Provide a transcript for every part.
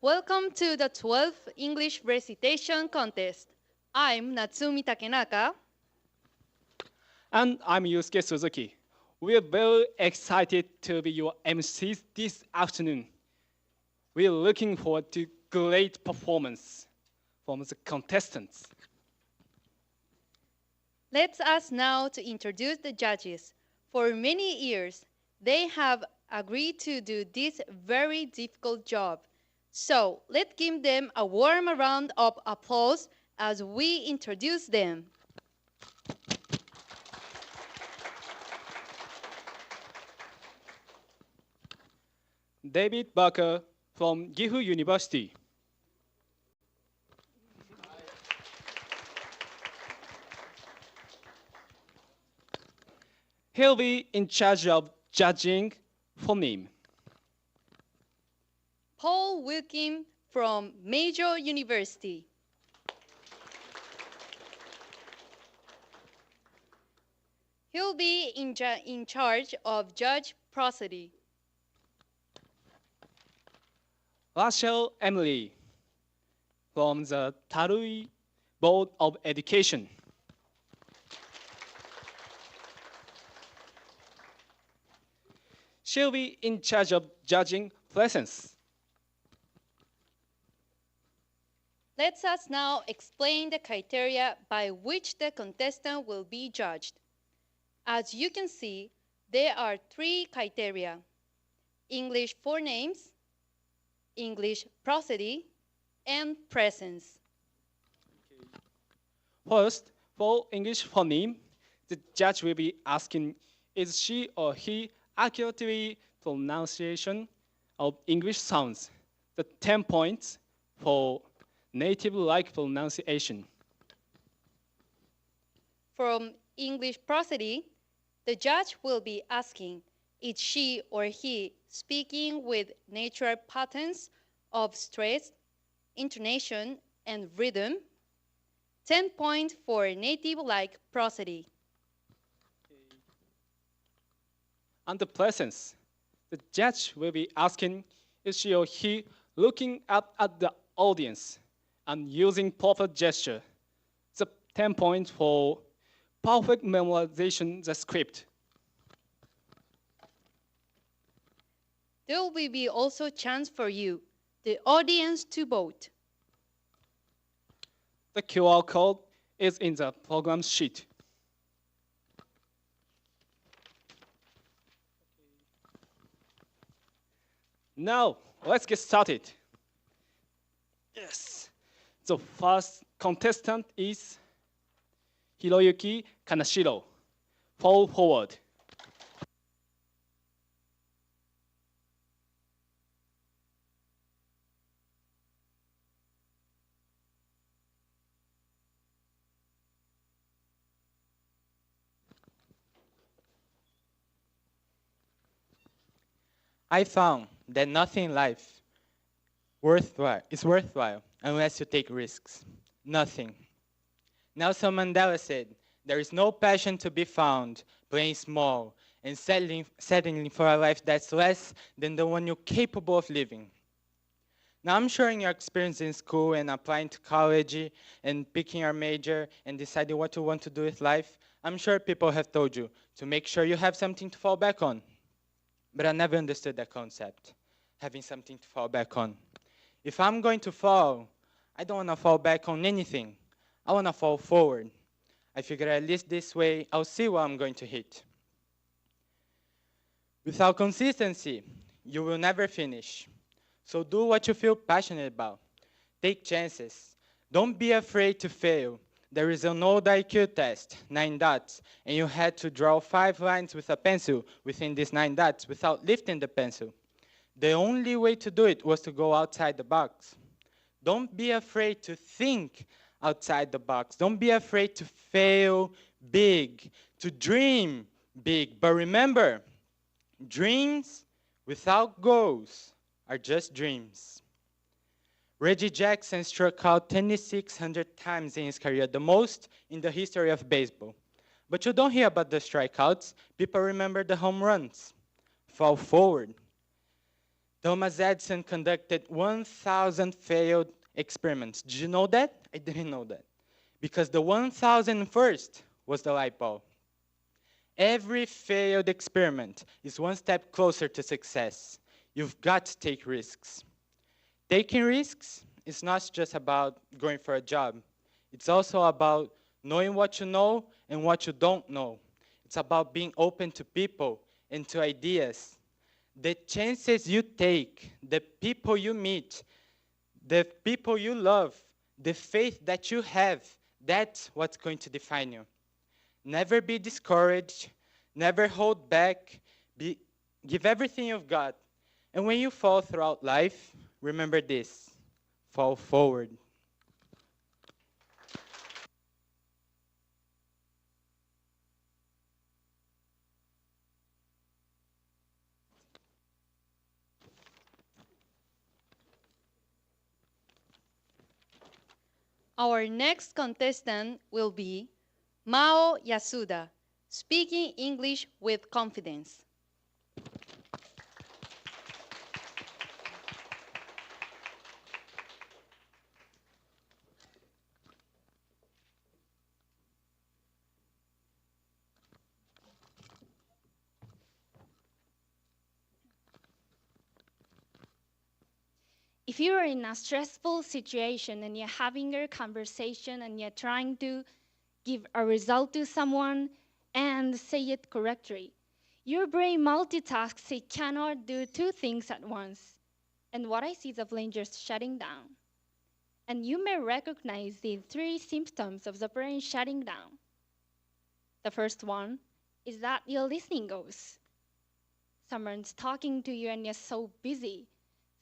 Welcome to the 12th English Recitation Contest. I'm Natsumi Takenaka. And I'm Yusuke Suzuki. We are very excited to be your MCs this afternoon. We are looking forward to great performance from the contestants. Let's us now to introduce the judges. For many years, they have agreed to do this very difficult job. So let's give them a warm round of applause as we introduce them. David Barker from Gifu University. He'll be in charge of judging phoneme. Paul Wilkin from Major University. He'll be in charge of judge prosody. Rachel Emily from the Tarui Board of Education. She'll be in charge of judging presence. Let us now explain the criteria by which the contestant will be judged. As you can see, there are 3 criteria: English forenames, English prosody, and presence. First, for English phoneme, the judge will be asking, is she or he accurately pronunciation of English sounds? The 10 points for native-like pronunciation. From English prosody, the judge will be asking, is she or he speaking with natural patterns of stress, intonation, and rhythm? 10 points for native-like prosody. And the presence, the judge will be asking, is she or he looking up at the audience and using proper gesture? The 10 points for perfect memorization the script. There will be also a chance for you, the audience, to vote. The QR code is in the program sheet. Now, let's get started. Yes. The first contestant is Hiroyuki Kanashiro. Fall forward. I found that nothing in life is worthwhile unless you take risks. Nothing. Nelson Mandela said, there is no passion to be found playing small and settling for a life that's less than the one you're capable of living. Now I'm sure in your experience in school and applying to college and picking your major and deciding what you want to do with life, I'm sure people have told you to make sure you have something to fall back on. But I never understood that concept, having something to fall back on. If I'm going to fall, I don't want to fall back on anything. I want to fall forward. I figure at least this way, I'll see what I'm going to hit. Without consistency, you will never finish. So do what you feel passionate about. Take chances. Don't be afraid to fail. There is an old IQ test, 9 dots, and you had to draw 5 lines with a pencil within these 9 dots without lifting the pencil. The only way to do it was to go outside the box. Don't be afraid to think outside the box. Don't be afraid to fail big, to dream big. But remember, dreams without goals are just dreams. Reggie Jackson struck out 2,600 times in his career, the most in the history of baseball. But you don't hear about the strikeouts. People remember the home runs. Fall forward. Thomas Edison conducted 1,000 failed experiments. Did you know that? I didn't know that. Because the 1,001st was the light bulb. Every failed experiment is one step closer to success. You've got to take risks. Taking risks is not just about going for a job. It's also about knowing what you know and what you don't know. It's about being open to people and to ideas. The chances you take, the people you meet, the people you love, the faith that you have, that's what's going to define you. Never be discouraged, never hold back, give everything you've got. And when you fall throughout life, remember this, fall forward. Our next contestant will be Mao Yasuda, speaking English with confidence. If you're in a stressful situation and you're having a conversation and you're trying to give a result to someone and say it correctly, your brain multitasks, it cannot do two things at once. And what I see is the brain just shutting down. And you may recognize the three symptoms of the brain shutting down. The first one is that your listening goes. Someone's talking to you and you're so busy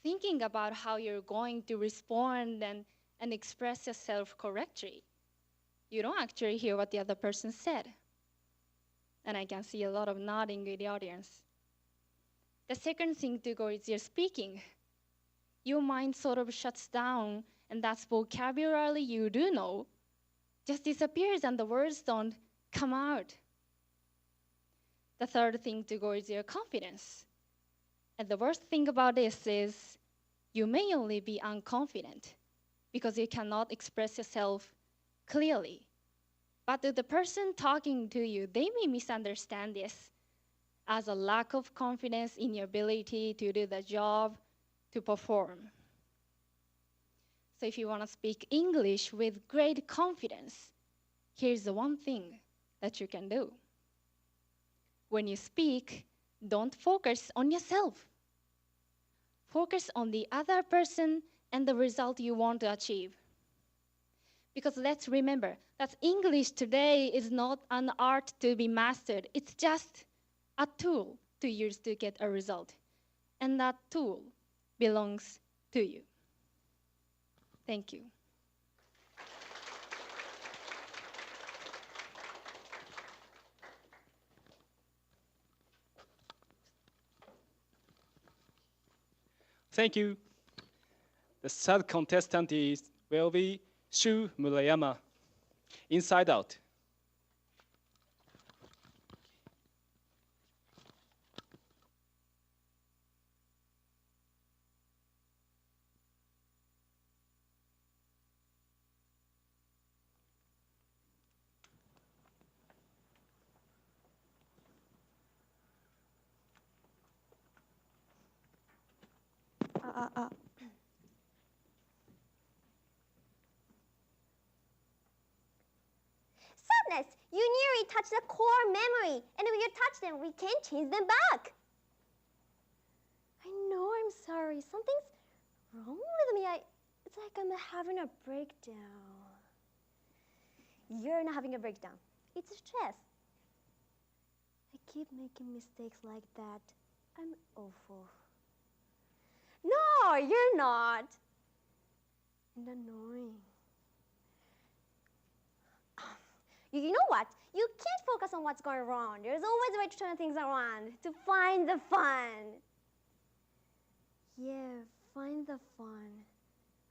thinking about how you're going to respond and express yourself correctly. You don't actually hear what the other person said. And I can see a lot of nodding in the audience. The second thing to go is your speaking. Your mind sort of shuts down, and that vocabulary you do know just disappears and the words don't come out. The third thing to go is your confidence. And the worst thing about this is you may only be unconfident because you cannot express yourself clearly. But to the person talking to you, they may misunderstand this as a lack of confidence in your ability to do the job, to perform. So if you want to speak English with great confidence, here's the one thing that you can do. When you speak, don't focus on yourself. Focus on the other person and the result you want to achieve. Because let's remember that English today is not an art to be mastered. It's just a tool to use to get a result. And that tool belongs to you. Thank you. Thank you. The third contestant will be Shu Murayama, Inside Out. Sadness! You nearly touched the core memory, and if you touch them, we can't change them back. I know I'm sorry. Something's wrong with me. It's like I'm having a breakdown. You're not having a breakdown. It's stress. I keep making mistakes like that. I'm awful. No, you're not. And annoying. You know what? You can't focus on what's going wrong. There's always a way to turn things around, to find the fun. Yeah, find the fun.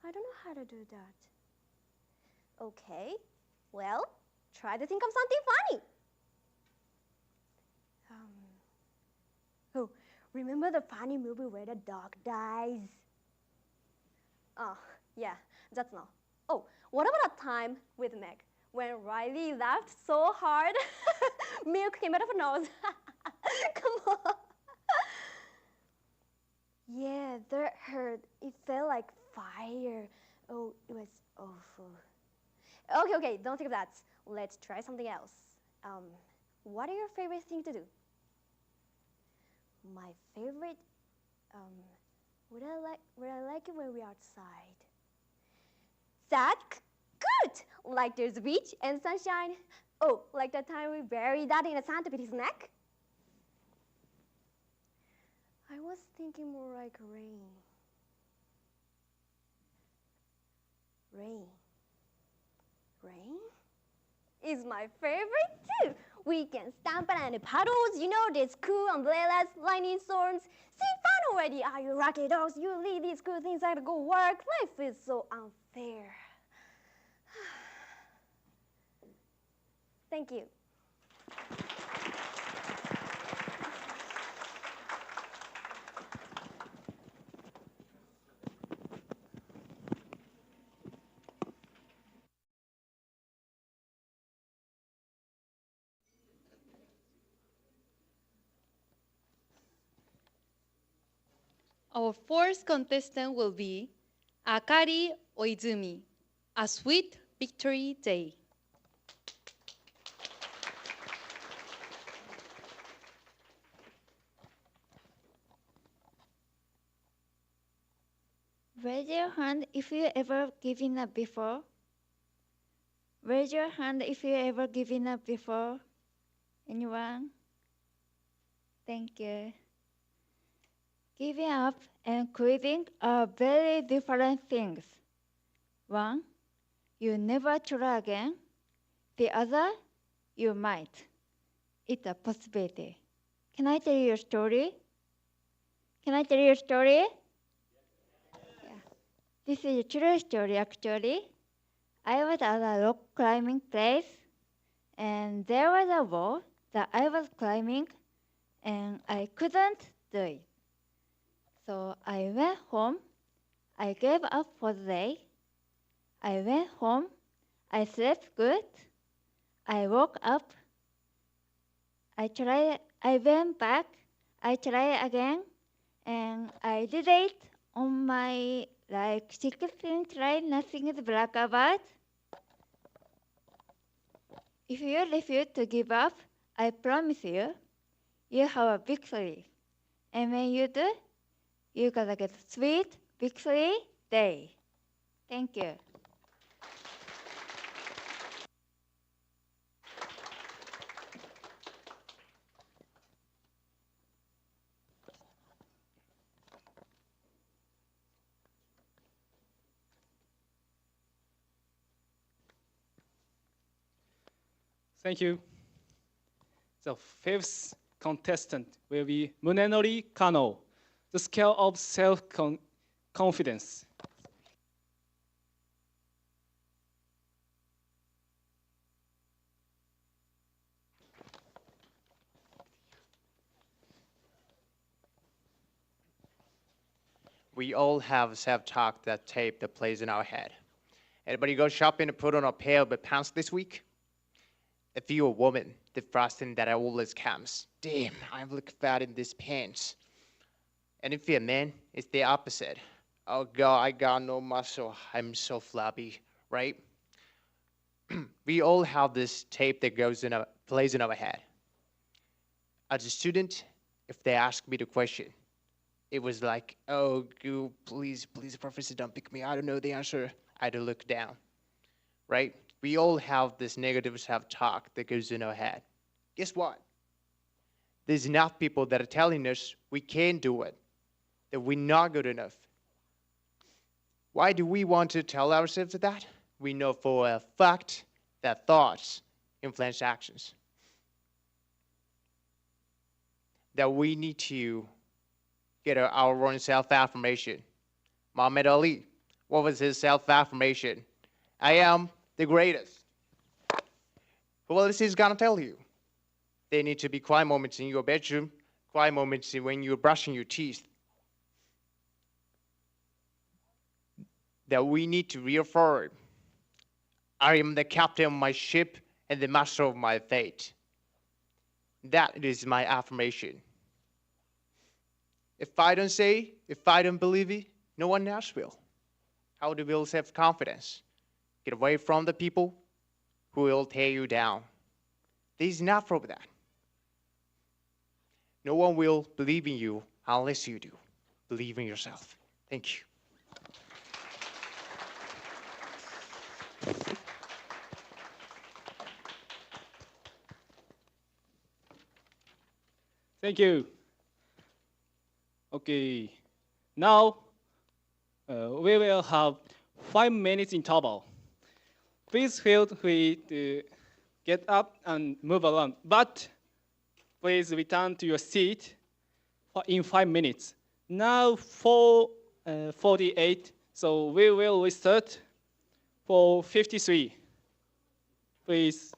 I don't know how to do that. Okay, well, try to think of something funny. Remember the funny movie where the dog dies? Oh, yeah, that's not. Oh, what about that time with Meg when Riley laughed so hard? Milk came out of her nose. Come on. Yeah, that hurt. It felt like fire. Oh, it was awful. Okay, don't think of that. Let's try something else. What are your favorite things to do? My favorite, would I like it when we're outside? That's good! Like there's a beach and sunshine. Oh, like that time we buried that in a sand with his neck? I was thinking more like rain. Rain is my favorite too. We can stamp on the puddles, you know, there's cool umbrellas, lightning storms. See, fun already, are you rocket dogs? You leave these cool things out to go work. Life is so unfair. Thank you. Our fourth contestant will be Akari Oizumi, A Sweet Victory Day. Raise your hand if you ever given up before. Raise your hand if you ever given up before. Anyone? Thank you. Giving up and quitting are very different things. One, you never try again. The other, you might. It's a possibility. Can I tell you a story? Can I tell you a story? Yeah. This is a true story, actually. I was at a rock climbing place, and there was a wall that I was climbing, and I couldn't do it. So I went home. I gave up for the day. I went home. I slept good. I woke up. I went back. I tried again. And I did it on my 16th try. Nothing is black about. If you refuse to give up, I promise you, you have a victory. And when you do, you're gonna get a sweet victory day. Thank you. Thank you. The fifth contestant will be Munenori Kano, the scale of self-confidence. We all have self-talk, that tape that plays in our head. Anybody go shopping and put on a pair of pants this week? If you're a woman, the first thing that always comes, damn, I look fat in these pants. And if you're a man, it's the opposite. Oh God, I got no muscle, I'm so flabby, right? We all have this tape that plays in our head. As a student, if they ask me the question, it was like, oh, please, professor, don't pick me. I don't know the answer. I had to look down, right? We all have this negative self-talk that goes in our head. Guess what? There's enough people that are telling us we can't do it, that we're not good enough. Why do we want to tell ourselves that? We know for a fact that thoughts influence actions. That we need to get our own self-affirmation. Muhammad Ali, what was his self-affirmation? I am the greatest. Who else is gonna tell you? There need to be quiet moments in your bedroom. quiet moments when you're brushing your teeth, that we need to reaffirm, I am the captain of my ship and the master of my fate. That is my affirmation. If I don't say, if I don't believe it, no one else will. How to build self-confidence? Get away from the people who will tear you down. There's enough of that. No one will believe in you unless you do. Believe in yourself. Thank you. Thank you. Okay, now we will have 5 minutes interval. Please feel free to get up and move around, but please return to your seat in 5 minutes. Now 4:48, so we will restart for 53. Please.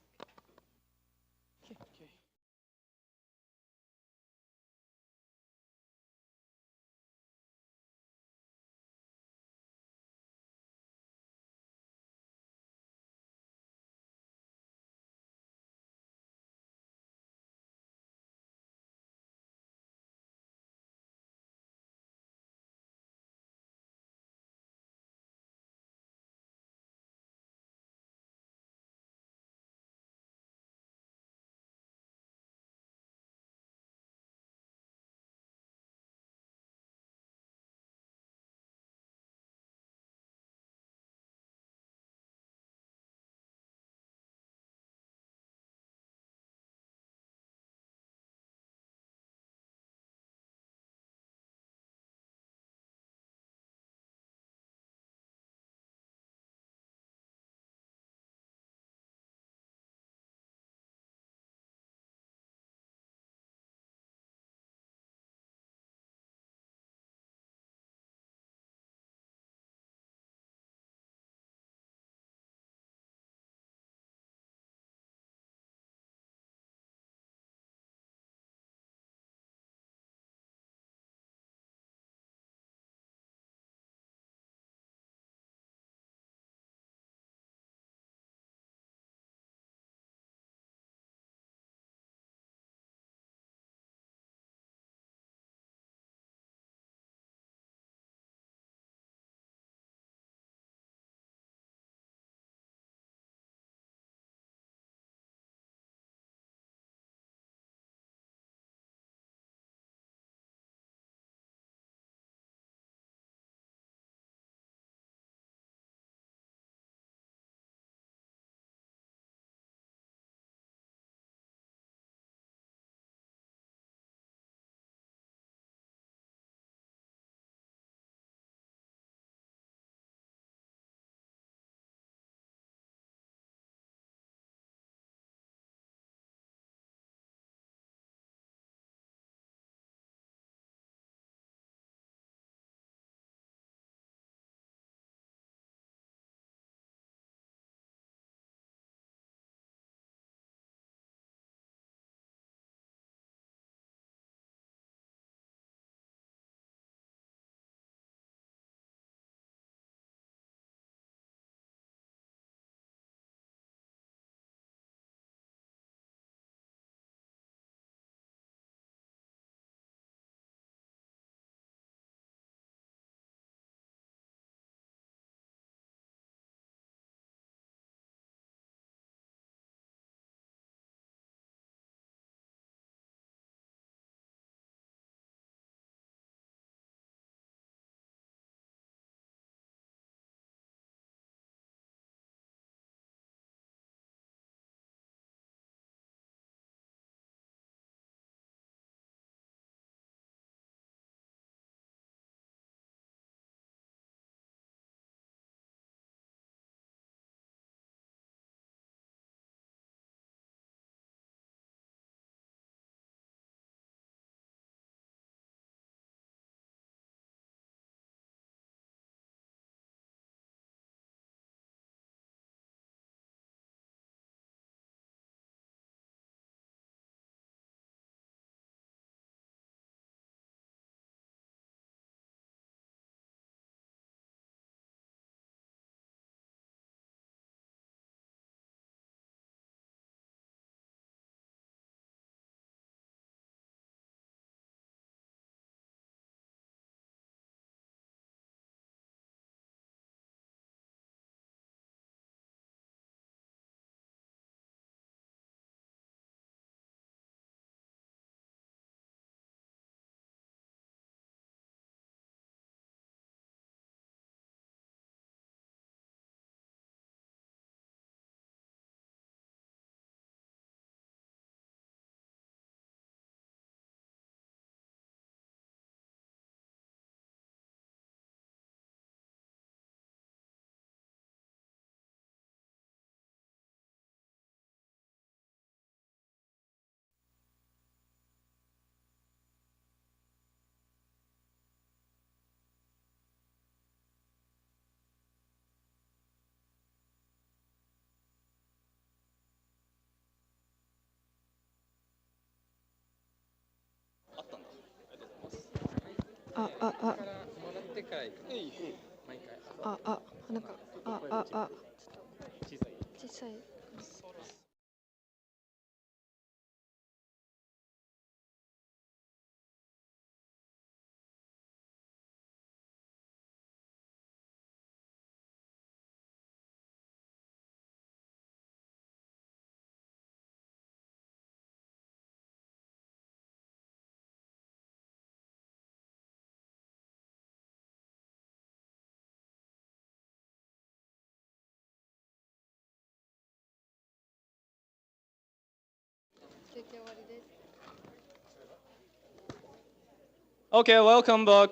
Okay, welcome back.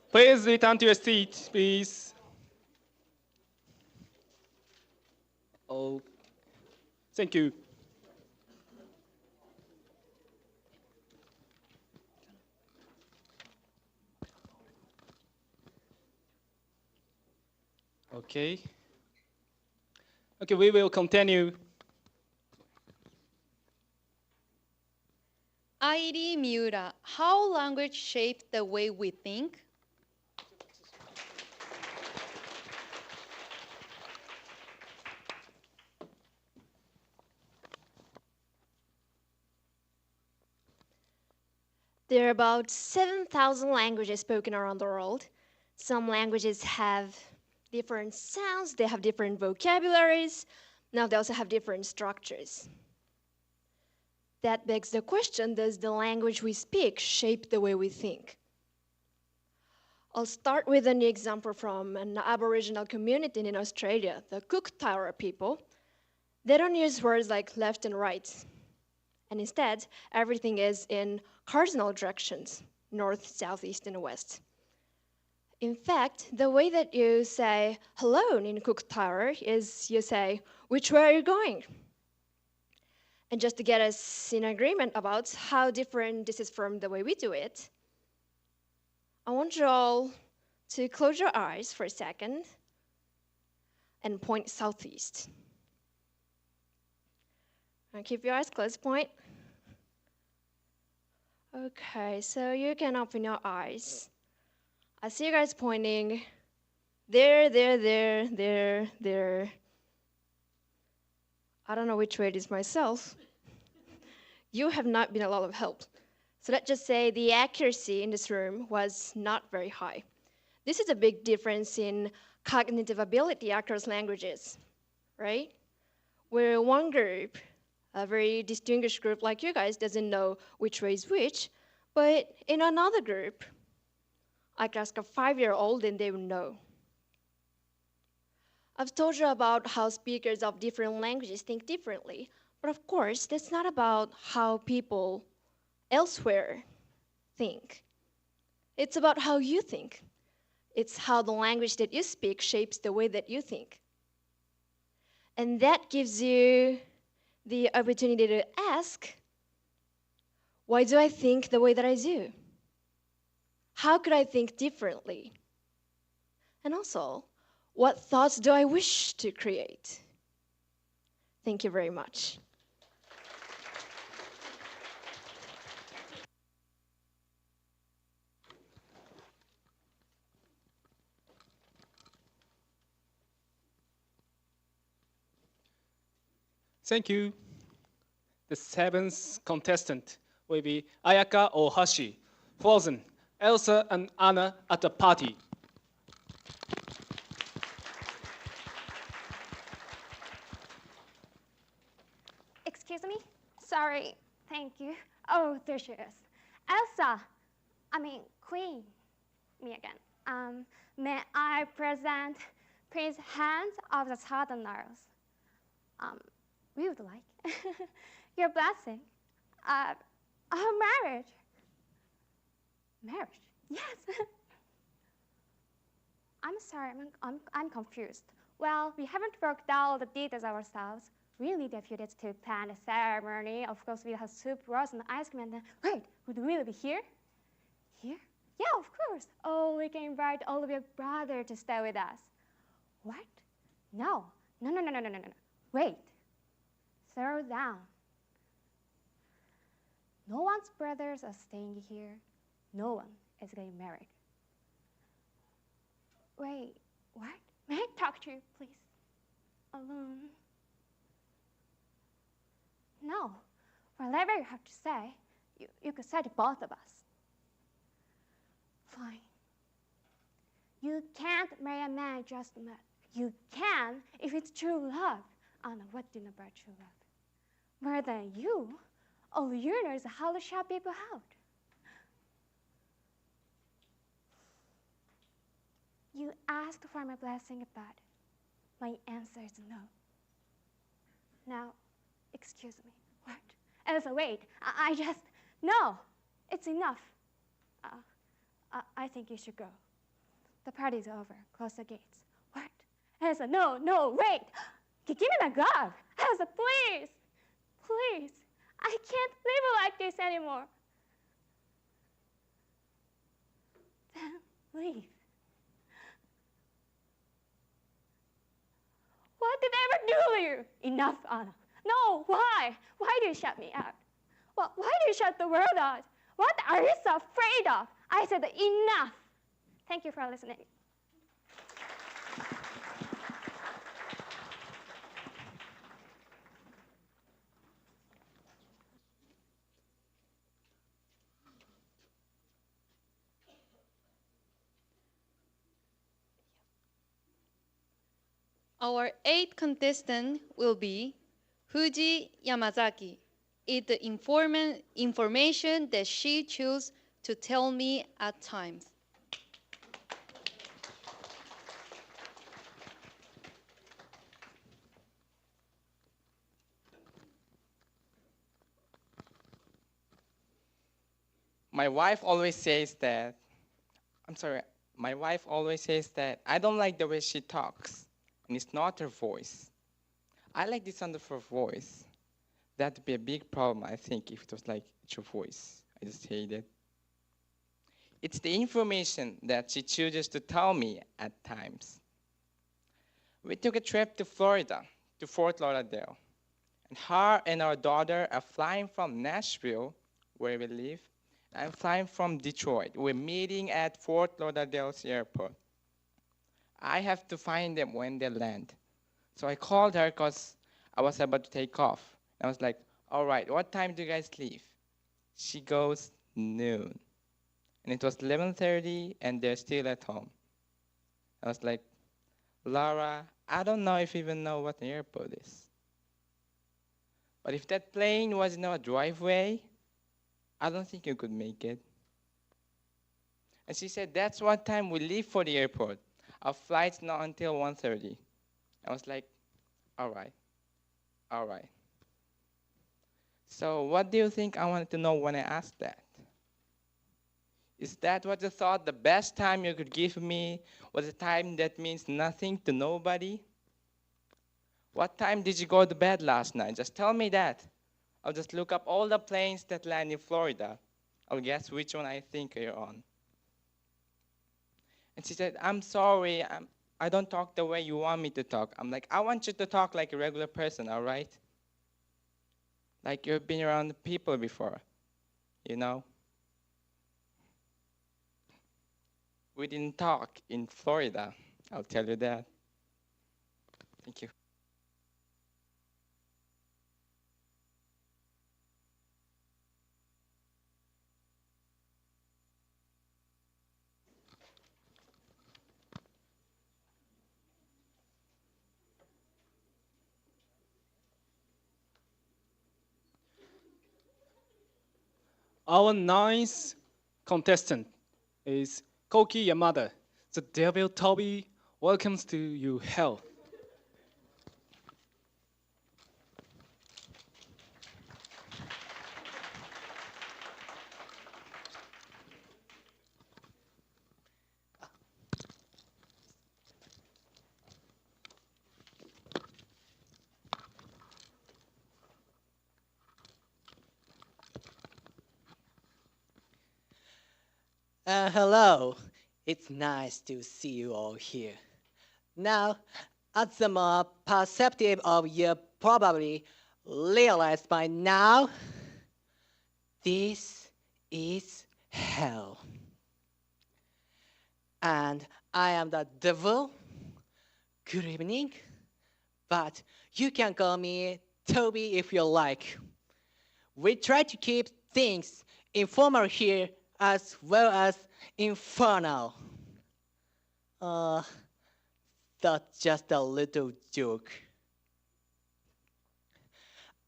Please return to your seat, please. Oh, thank you. Okay. Okay, we will continue. Airi Miura, how language shaped the way we think? There are about 7,000 languages spoken around the world. Some languages have different sounds, they have different vocabularies. Now they also have different structures. That begs the question, does the language we speak shape the way we think? I'll start with an example from an Aboriginal community in Australia, the Cook-Taira people. They don't use words like left and right. And instead, everything is in cardinal directions, north, south, east, and west. In fact, the way that you say hello in Cook-Taira is you say, which way are you going? And just to get us in agreement about how different this is from the way we do it, I want you all to close your eyes for a second and point southeast. Now keep your eyes closed, point. Okay, so you can open your eyes. I see you guys pointing there, there, there, there, there. I don't know which way it is myself. You have not been a lot of help. So let's just say the accuracy in this room was not very high. This is a big difference in cognitive ability across languages, right? Where one group, a very distinguished group like you guys, doesn't know which way is which, but in another group, I could ask a 5-year-old and they would know. I've told you about how speakers of different languages think differently, but of course, that's not about how people elsewhere think. It's about how you think. It's how the language that you speak shapes the way that you think. And that gives you the opportunity to ask, why do I think the way that I do? How could I think differently? And also, what thoughts do I wish to create? Thank you very much. Thank you. The seventh contestant will be Ayaka or Hashi, Frozen, Elsa and Anna at the party. Excuse me? Sorry. Thank you. Oh, there she is. Elsa. Queen. Me again. May I present Prince Hans of the Southern Isles? We would like your blessing. Our marriage. Marriage? Yes. I'm sorry, I'm confused. Well, we haven't worked out all the details ourselves. We'll need a few days to plan the ceremony. Of course, we'll have soup, roast, and ice cream. And then, wait, would we really be here? Here? Yeah, of course. Oh, we can invite all of your brothers to stay with us. What? No. No. Wait. Settle down. No one's brothers are staying here. No one. is getting married. Wait, what? May I talk to you, please? Alone? No. Whatever you have to say, you could say to both of us. Fine. You can't marry a man just met. You can if it's true love. Anna, what do you know about true love? More than you, all you know is how to shut people out. You asked for my blessing, but my answer is no. Now, excuse me. What? Elsa, wait. I just, no. It's enough. I think you should go. The party's over. Close the gates. What? Elsa, no, wait. Give me the glove. Elsa, please. Please. I can't live like this anymore. Then leave. What did I ever do to you? Enough, Anna. No, why? Why do you shut me out? Well, why do you shut the world out? What are you so afraid of? I said enough. Thank you for listening. Our eighth contestant will be Fuji Yamazaki. It's the information that she chose to tell me at times. My wife always says that, I don't like the way she talks, and it's not her voice. I like the sound of her voice. That'd be a big problem, I think, if it was like your voice. I just hate it. It's the information that she chooses to tell me at times. We took a trip to Florida, to Fort Lauderdale. And her and our daughter are flying from Nashville, where we live. I'm flying from Detroit. We're meeting at Fort Lauderdale's airport. I have to find them when they land. So I called her because I was about to take off. I was like, all right, what time do you guys leave? She goes, noon. And it was 11:30, and they're still at home. I was like, Laura, I don't know if you even know what an airport is. But if that plane was in our driveway, I don't think you could make it. And she said, that's what time we leave for the airport. Our flight's not until 1:30. I was like, all right. So what do you think I wanted to know when I asked that? Is that what you thought the best time you could give me was a time that means nothing to nobody? What time did you go to bed last night? Just tell me that. I'll just look up all the planes that land in Florida. I'll guess which one I think you're on. And she said, I'm sorry, I don't talk the way you want me to talk. I'm like, I want you to talk like a regular person, all right? Like you've been around people before, you know? We didn't talk in Florida, I'll tell you that. Thank you. Our ninth contestant is Koki Yamada. The devil Toby welcomes to you hell. Hello. It's nice to see you all here. Now, as the more perceptive of you probably realized by now, this is hell. and I am the devil. Good evening, but you can call me Toby if you like. We try to keep things informal here as well as infernal. That's just a little joke.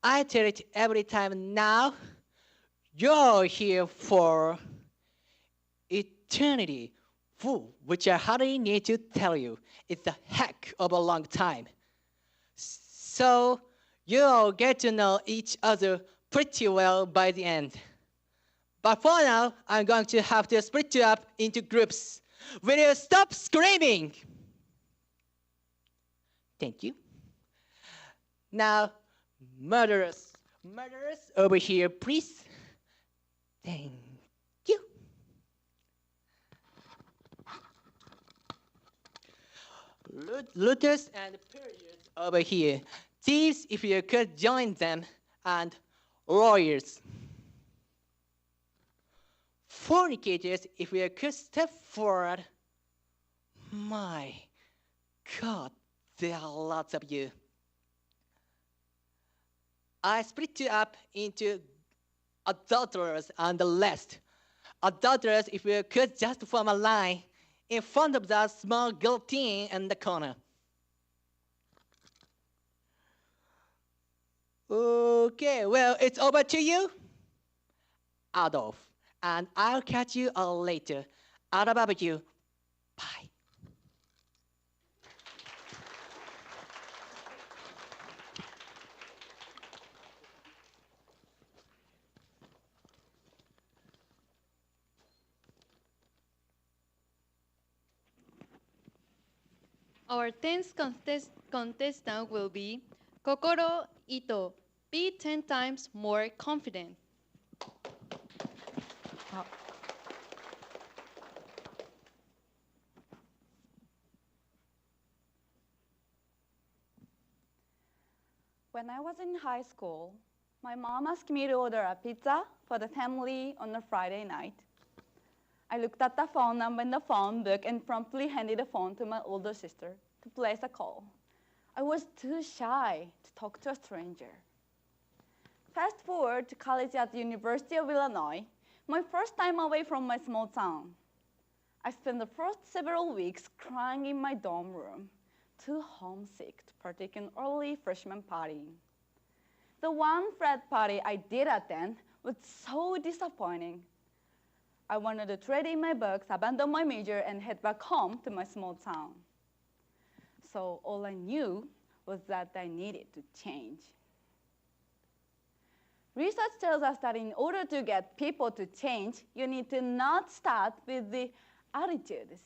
I tell it every time now. You're here for eternity, which I hardly need to tell you. It's a heck of a long time. So you'll get to know each other pretty well by the end. But for now, I'm going to have to split you up into groups. Will you stop screaming? Thank you. Now, murderers over here, please. Thank you. Looters and pillagers over here. Thieves, if you could join them, and lawyers. Fornicators, if you could step forward. My God, there are lots of you. I split you up into adulterers and the rest. Adulterers, if you could just form a line in front of that small guillotine in the corner. Okay, well, it's over to you, Adolf. And I'll catch you all later at a barbecue. Bye. Our 10th contestant will be Kokoro Ito. Be 10 times more confident. When I was in high school, my mom asked me to order a pizza for the family on a Friday night. I looked at the phone number in the phone book and promptly handed the phone to my older sister to place a call. I was too shy to talk to a stranger. Fast forward to college at the University of Illinois, my first time away from my small town. I spent the first several weeks crying in my dorm room, too homesick to partake in early freshman partying. The one frat party I did attend was so disappointing. I wanted to trade in my books, abandon my major, and head back home to my small town. So all I knew was that I needed to change. Research tells us that in order to get people to change, you need to not start with the attitudes,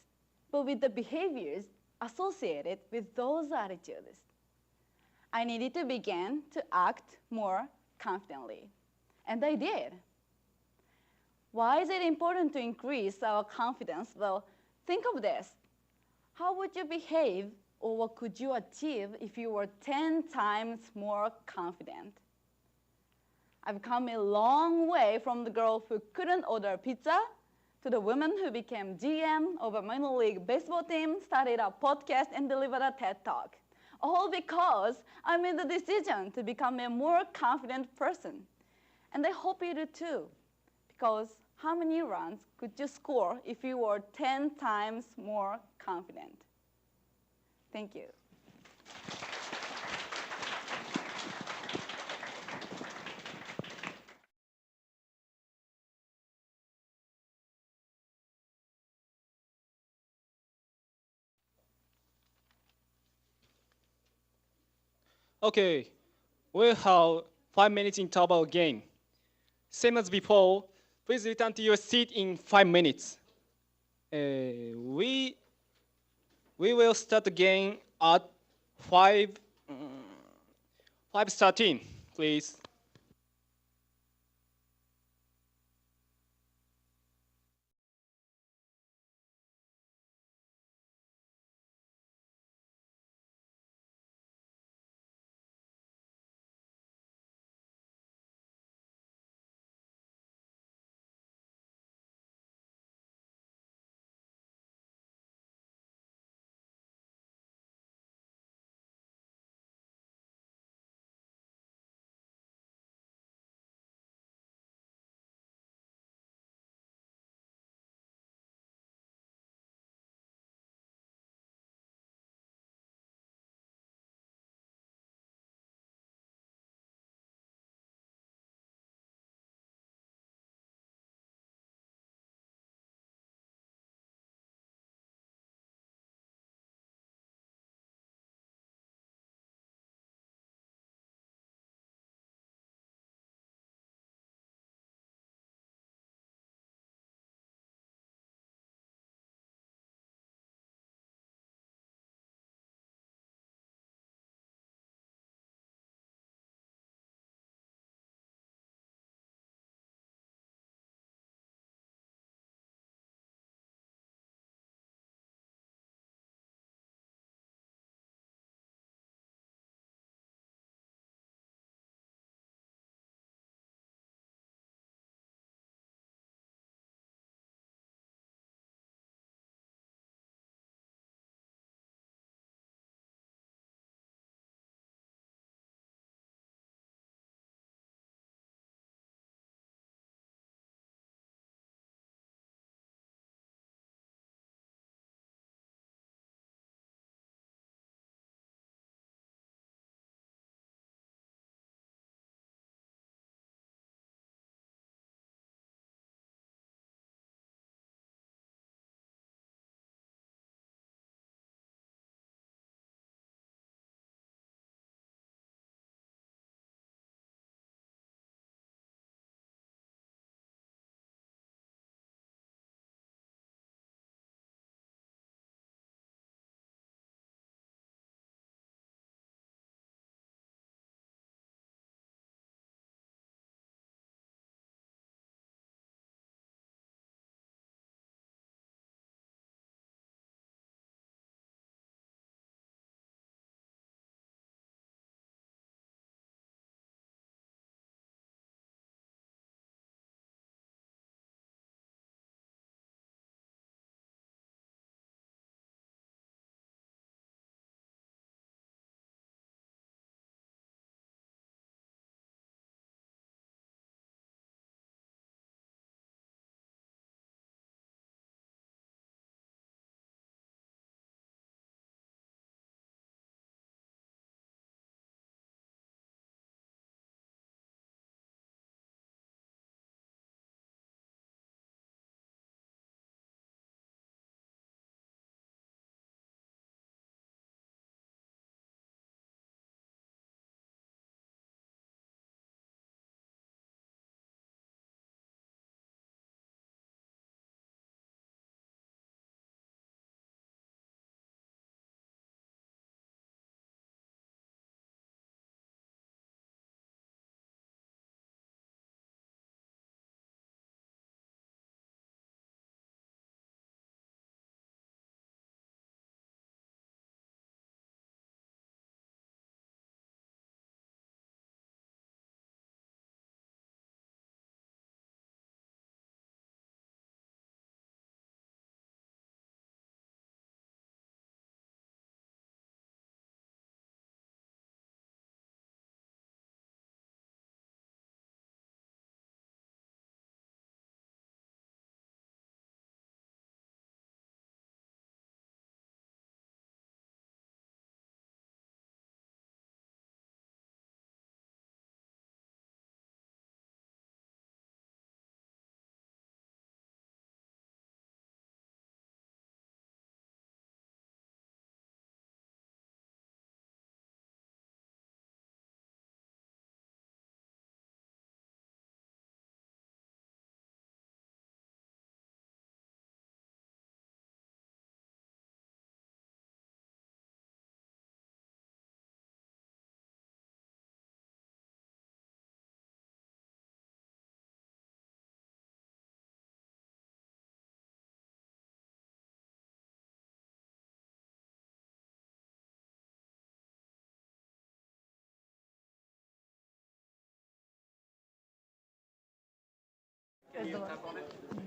but with the behaviors associated with those attitudes. I needed to begin to act more confidently, and I did. Why is it important to increase our confidence? Well, think of this. How would you behave, or what could you achieve if you were 10 times more confident? I've come a long way from the girl who couldn't order pizza to the woman who became GM of a minor league baseball team, started a podcast, and delivered a TED Talk. All because I made the decision to become a more confident person. And I hope you do too, because how many runs could you score if you were 10 times more confident? Thank you. Okay, we'll have 5 minutes interval again. Same as before, please return to your seat in 5 minutes. We will start again at 5:13, please.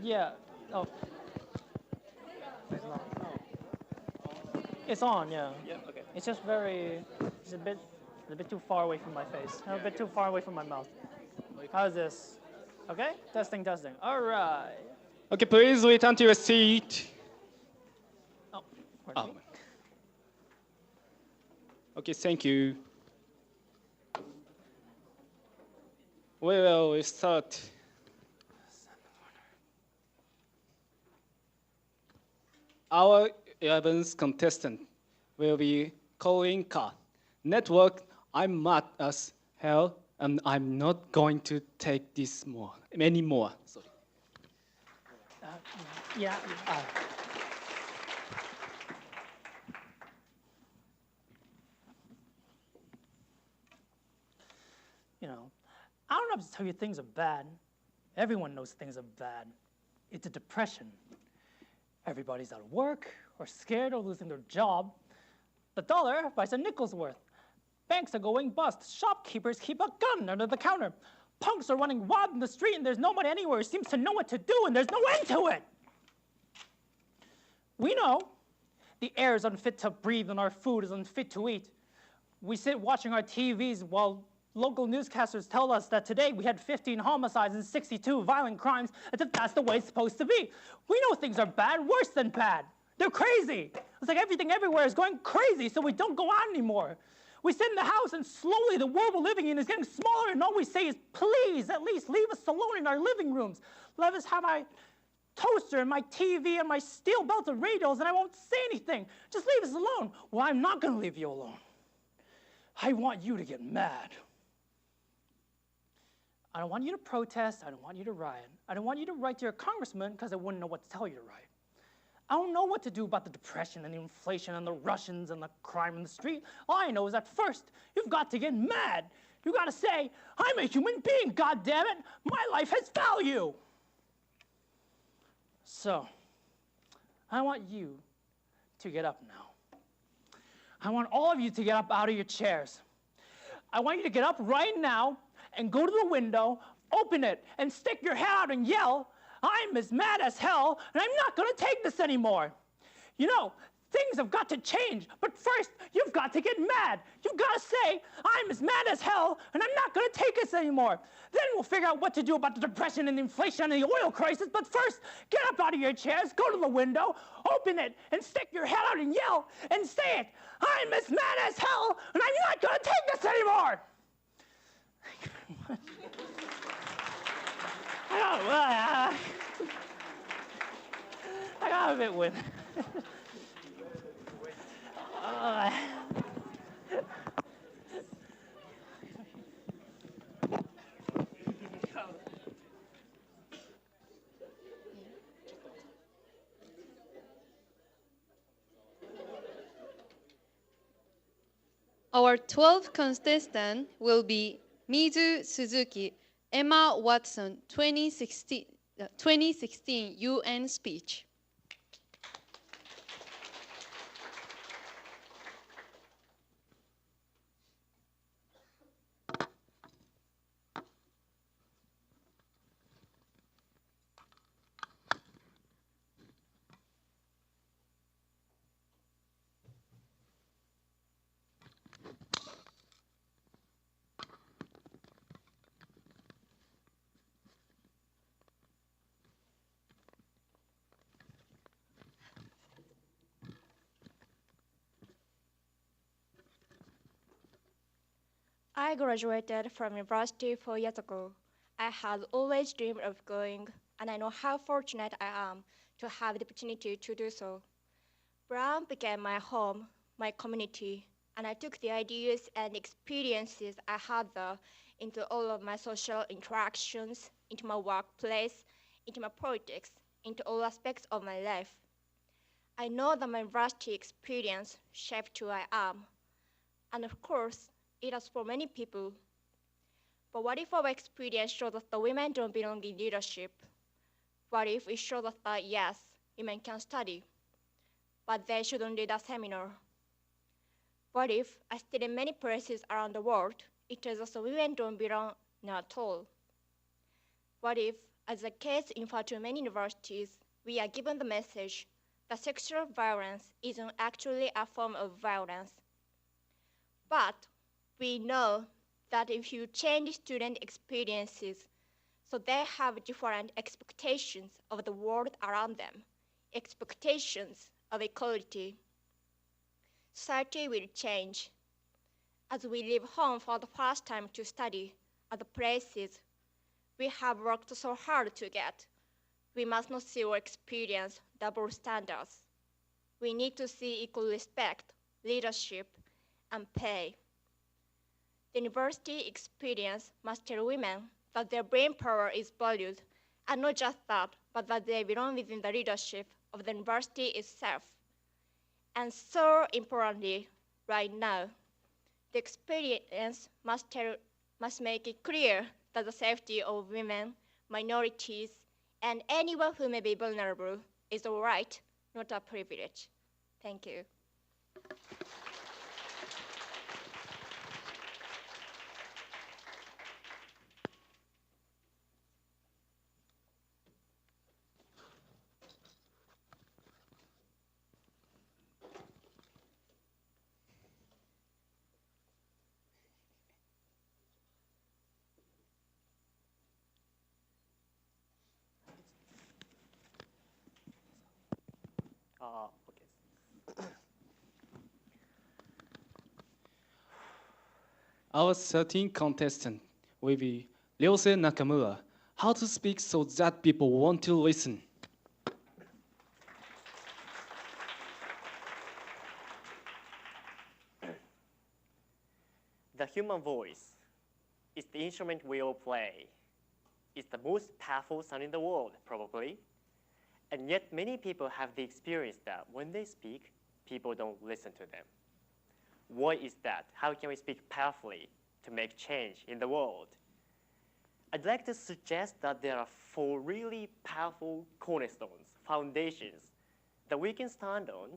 Yeah. Oh. It's on, yeah. Yeah, okay. It's just it's a bit too far away from my face. A bit too far away from my mouth. How's this? Okay? Testing. All right. Okay, please return to your seat. Oh, Oh. Okay, thank you. We start. Our 11th contestant will be calling Ka. Network, I'm mad as hell, and I'm not going to take this anymore. Sorry. Yeah. You know, I don't have to tell you things are bad. Everyone knows things are bad. It's a depression. Everybody's out of work, or scared of losing their job. The dollar buys a nickel's worth. Banks are going bust. Shopkeepers keep a gun under the counter. Punks are running wild in the street, and there's nobody anywhere who seems to know what to do, and there's no end to it. We know the air is unfit to breathe and our food is unfit to eat. We sit watching our TVs while local newscasters tell us that today we had 15 homicides and 62 violent crimes, as if that's the way it's supposed to be. We know things are bad, worse than bad. They're crazy. It's like everything everywhere is going crazy, so we don't go out anymore. We sit in the house, and slowly the world we're living in is getting smaller, and all we say is, please, at least leave us alone in our living rooms. Let us have my toaster and my TV and my steel-belted radios, and I won't say anything. Just leave us alone. Well, I'm not going to leave you alone. I want you to get mad. I don't want you to protest. I don't want you to riot. I don't want you to write to your congressman because I wouldn't know what to tell you to write. I don't know what to do about the depression and the inflation and the Russians and the crime in the street. All I know is that first, you've got to get mad. You've got to say, I'm a human being, goddammit. My life has value. So, I want you to get up now. I want all of you to get up out of your chairs. I want you to get up right now and go to the window, open it, and stick your head out and yell, I'm as mad as hell, and I'm not going to take this anymore. You know, things have got to change, but first, you've got to get mad. You've got to say, I'm as mad as hell, and I'm not going to take this anymore. Then we'll figure out what to do about the depression and the inflation and the oil crisis, but first, get up out of your chairs, go to the window, open it, and stick your head out and yell, and say it, I'm as mad as hell, and I'm not going to take this anymore. I got a bit with. Our 12th contestant will be Mizu Suzuki, Emma Watson, 2016 UN speech. I graduated from university 4 years ago. I had always dreamed of going, and I know how fortunate I am to have the opportunity to do so. Brown became my home, my community, and I took the ideas and experiences I had there into all of my social interactions, into my workplace, into my politics, into all aspects of my life. I know that my university experience shaped who I am, and of course, it is for many people. But what if our experience shows that the women don't belong in leadership? What if it shows that yes, women can study, but they shouldn't lead a seminar? What if, as still in many places around the world, it tells us that women don't belong at all? What if, As the case in far too many universities, we are given the message that sexual violence isn't actually a form of violence. But we know that if you change student experiences so they have different expectations of the world around them, expectations of equality, society will change. As we leave home for the first time to study at the places we have worked so hard to get, we must not see or experience double standards. We need to see equal respect, leadership, and pay. The university experience must tell women that their brain power is valued, and not just that, but that they belong within the leadership of the university itself. And so importantly, right now, the experience must make it clear that the safety of women, minorities, and anyone who may be vulnerable is a right, not a privilege. Thank you. Okay. Our 13th contestant will be Ryose Nakamura. How to speak so that people want to listen. The human voice is the instrument we all play. It's the most powerful sound in the world, probably. And yet many people have the experience that when they speak, people don't listen to them. Why is that? How can we speak powerfully to make change in the world? I'd like to suggest that there are 4 really powerful cornerstones, foundations, that we can stand on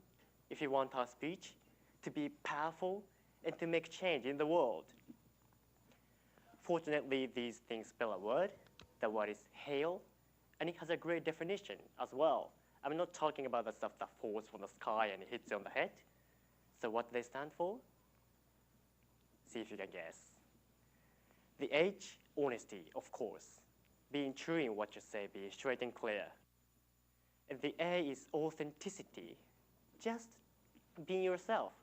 if we want our speech to be powerful and to make change in the world. Fortunately, these things spell a word. The word is hail, and it has a great definition as well. I'm not talking about the stuff that falls from the sky and hits you on the head. So what do they stand for? See if you can guess. The H, honesty, of course. Being true in what you say, being straight and clear. And the A is authenticity, just being yourself.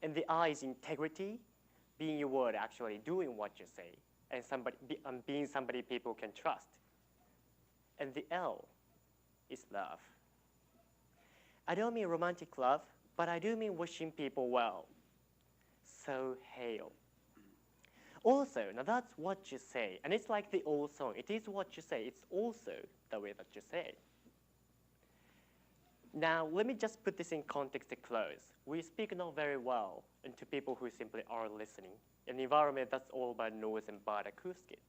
And the I is integrity, being your word, actually doing what you say, and being somebody people can trust. And the L is love. I don't mean romantic love, but I do mean wishing people well. So hail. Also, now that's what you say, and it's like the old song. It is what you say, it's also the way that you say it. Now, let me just put this in context to close. We speak not very well, and to people who simply are listening. In an environment that's all about noise and bad acoustics.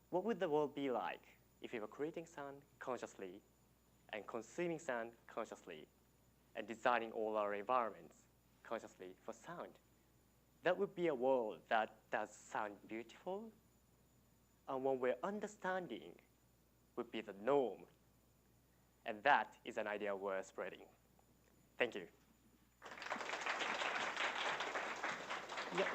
What would the world be like if we were creating sound consciously and consuming sound consciously and designing all our environments consciously for sound? That would be a world that does sound beautiful, and when we're understanding would be the norm. And that is an idea worth spreading. Thank you. Yep.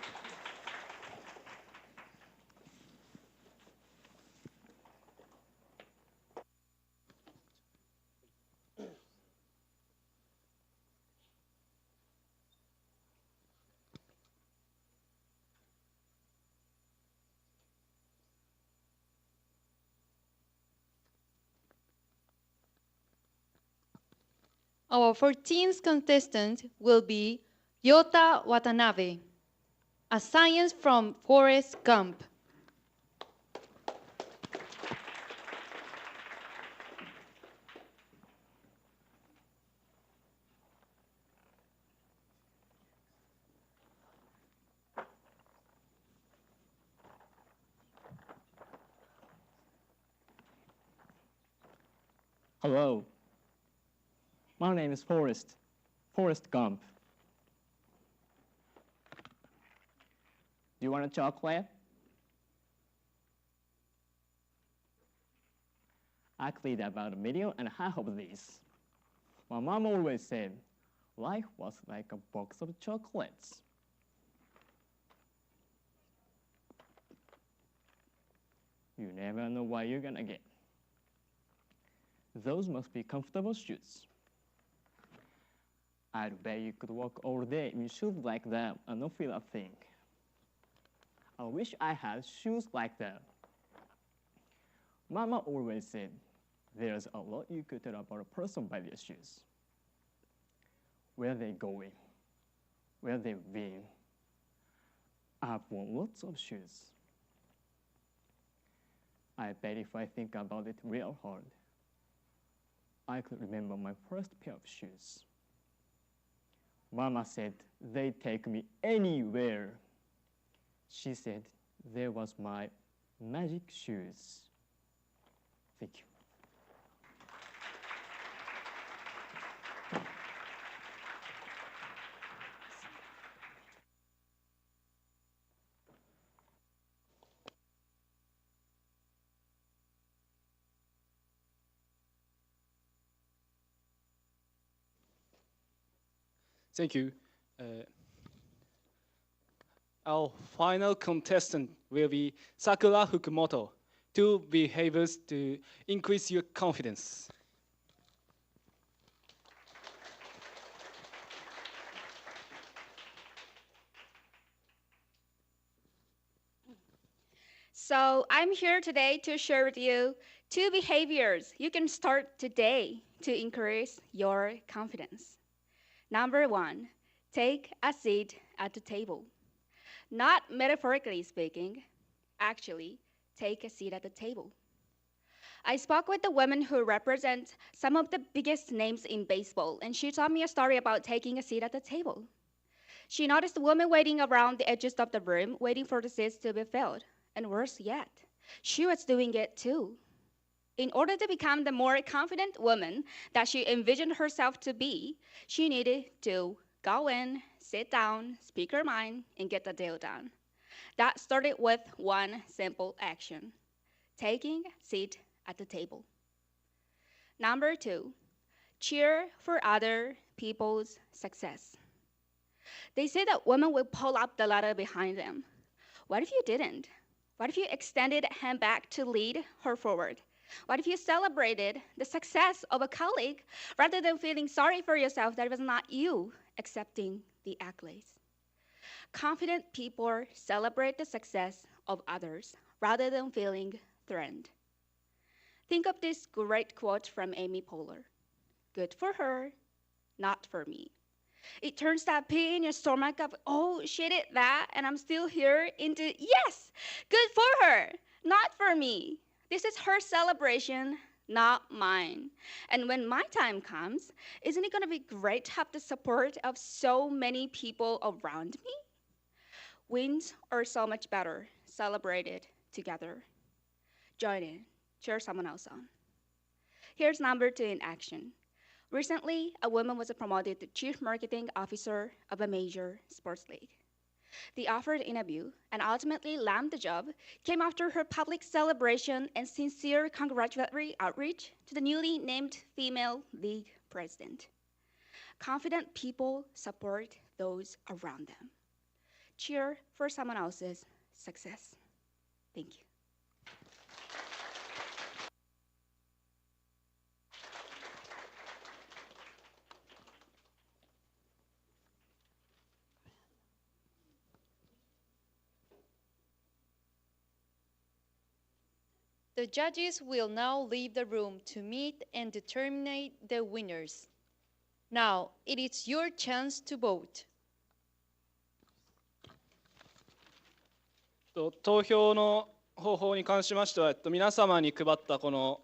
Our 14th contestant will be Yota Watanabe, a science from Forrest Gump. Hello. My name is Forrest Gump. Do you want a chocolate? I cleaned about 1.5 million of these. My mom always said, life was like a box of chocolates. You never know what you're gonna get. Those must be comfortable shoes. I'd bet you could walk all day in shoes like that and not feel a thing. I wish I had shoes like that. Mama always said, there's a lot you could tell about a person by their shoes. Where they're going, where they've been. I've worn lots of shoes. I bet if I think about it real hard, I could remember my first pair of shoes. Mama said they'd take me anywhere. She said there was my magic shoes. Thank you. Thank you. Our final contestant will be Sakura Fukumoto. 2 behaviors to increase your confidence. So I'm here today to share with you 2 behaviors you can start today to increase your confidence. Number 1, take a seat at the table. Not metaphorically speaking, actually, take a seat at the table. I spoke with the woman who represents some of the biggest names in baseball, and she told me a story about taking a seat at the table. She noticed a woman waiting around the edges of the room, waiting for the seats to be filled. And worse yet, she was doing it too. In order to become the more confident woman that she envisioned herself to be, she needed to go in, sit down, speak her mind, and get the deal done. That started with one simple action, taking a seat at the table. Number 2, cheer for other people's success. They say that women will pull up the ladder behind them. What if you didn't? What if you extended a hand back to lead her forward? What if you celebrated the success of a colleague rather than feeling sorry for yourself that it was not you accepting the accolades? Confident people celebrate the success of others rather than feeling threatened. Think of this great quote from Amy Poehler. Good for her, not for me. It turns that pit in your stomach of, oh, she did that, and I'm still here, into, yes, good for her, not for me. This is her celebration, not mine. And when my time comes, isn't it going to be great to have the support of so many people around me? Wins are so much better celebrated together. Join in, cheer someone else on. Here's number 2 in action. Recently, a woman was promoted to Chief Marketing Officer of a major sports league. The offered interview and ultimately landed the job came after her public celebration and sincere congratulatory outreach to the newly named female league president. Confident people support those around them. Cheer for someone else's success. Thank you. The judges will now leave the room to meet and determine the winners. Now, it is your chance to vote. 投票の方法に関しましては、皆様に配ったこの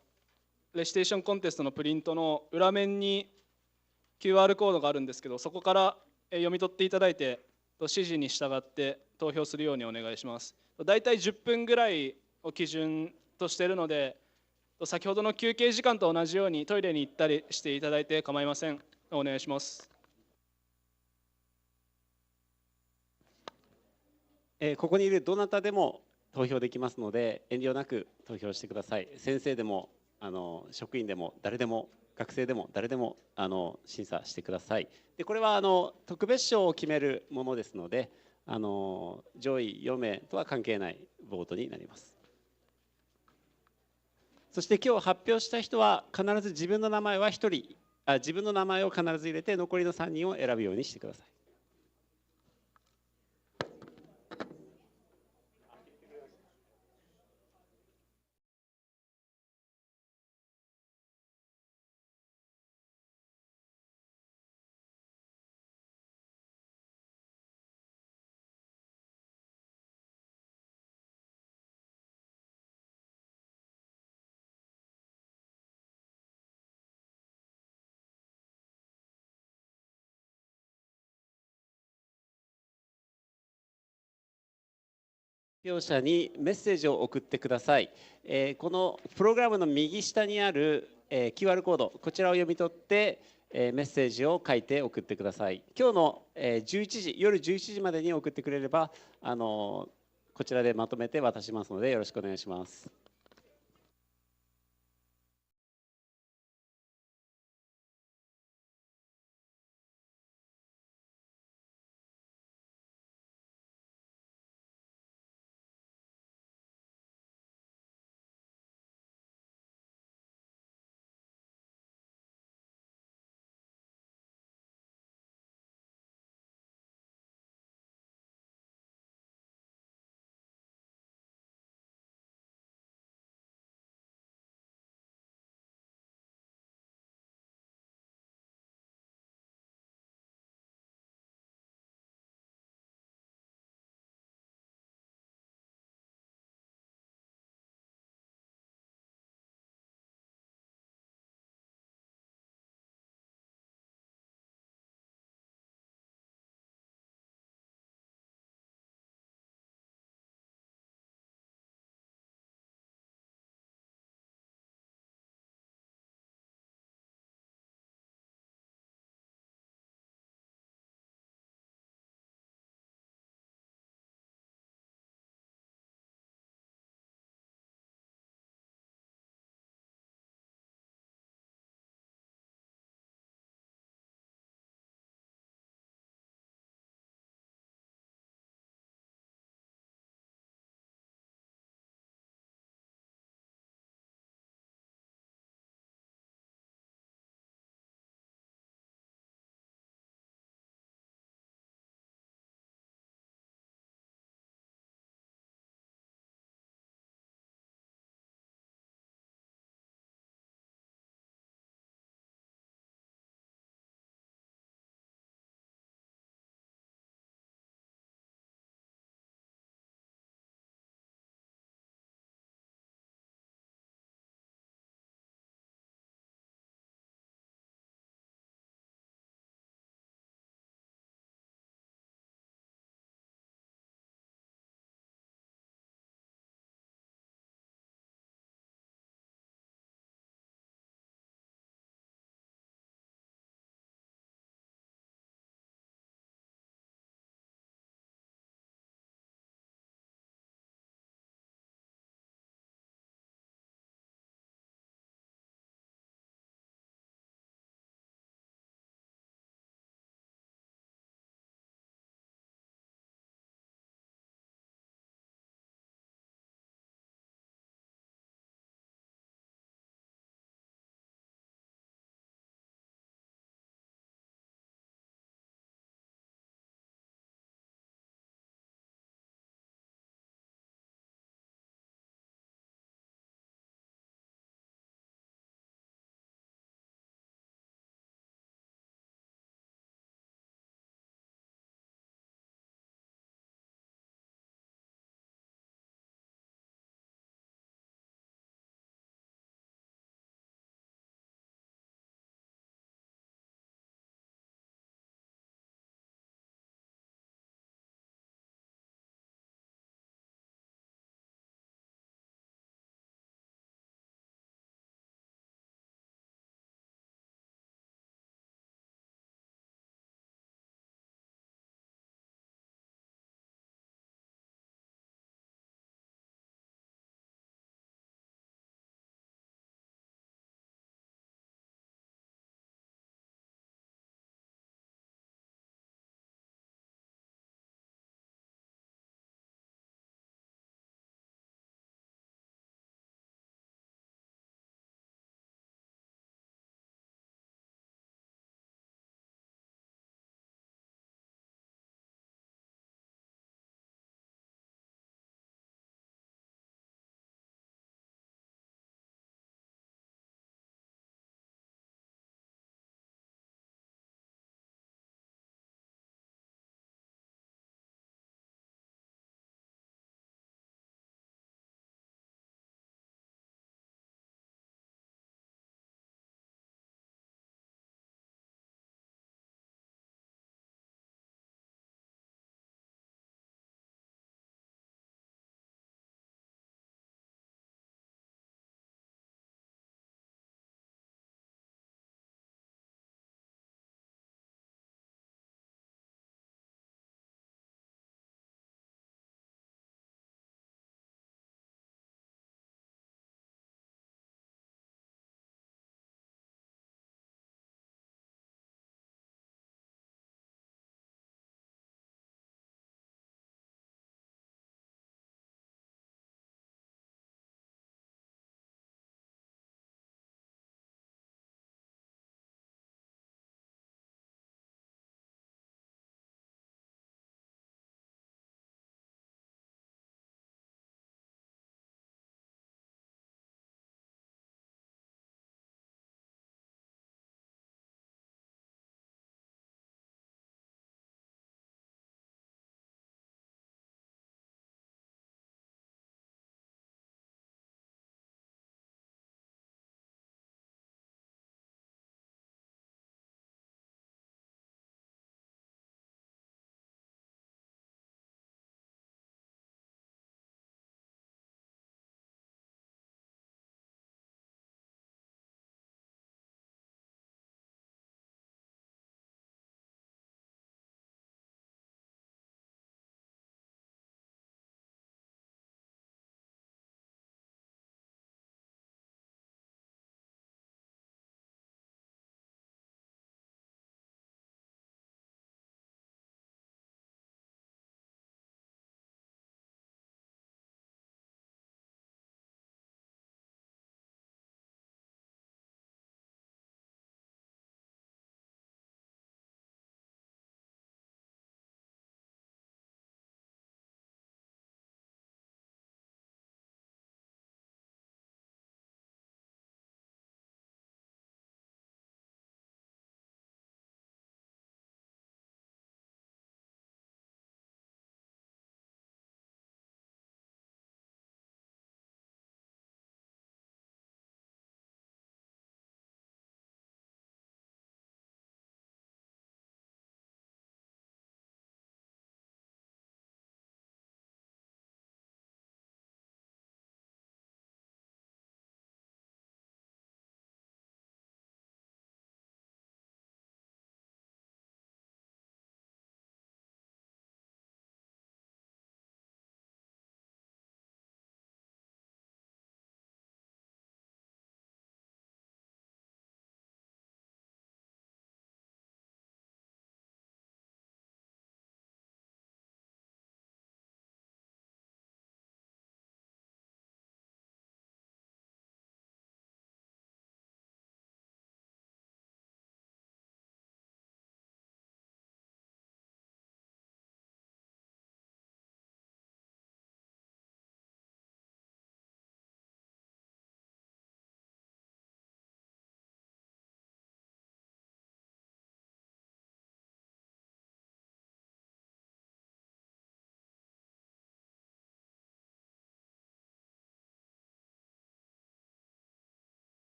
レシテーションコンテストのプリントの裏面に QR コードがあるんですけど、そこから読み取っていただいて、指示に従って投票するようにお願いします。だいたい10分ぐらいを基準としているので、先ほどの休憩時間と同じようにトイレに行ったりしていただいて構いません。お願いします。ここにいるどなたでも投票できますので、遠慮なく投票してください。先生でも職員でも誰でも学生でも誰でも審査してください。でこれは特別賞を決めるものですので上位4名とは関係ないボートになります。そして今日発表した人は必ず自分の名前は自分の名前を必ず入れて残りの3人を選ぶようにしてください。発表者にメッセージを送ってください。このプログラムの右下にある、QR コード、こちらを読み取って、メッセージを書いて送ってください。今日の、夜11時までに送ってくれればこちらでまとめて渡しますのでよろしくお願いします。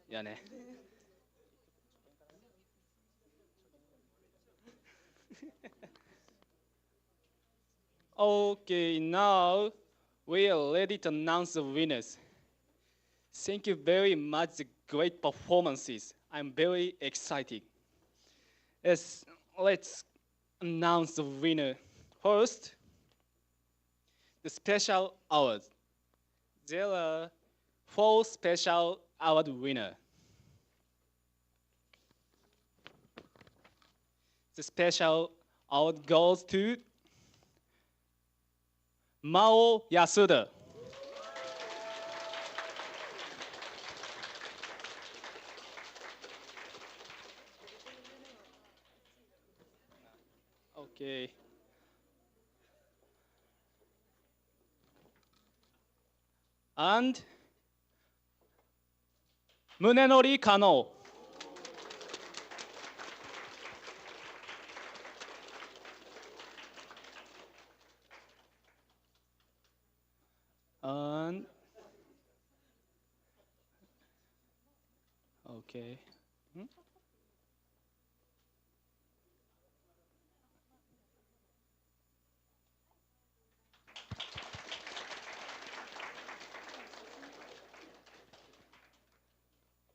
やね。Okay, now we are ready to announce the winners. Thank you very much for great performances. I'm very excited. Let's announce the winner. First, the special awards. There are 4 special award winners. The special award goes to Mao Yasuda. Okay. And Munenori Kano. And okay.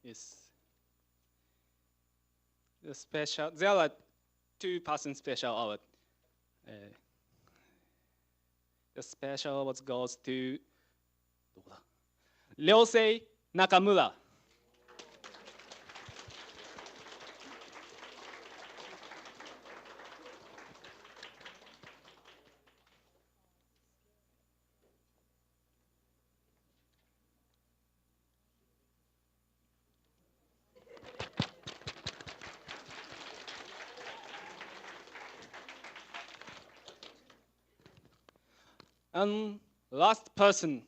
Yes. The special. There are 2-person special award. The special award goes to Ryosei Nakamura. And last person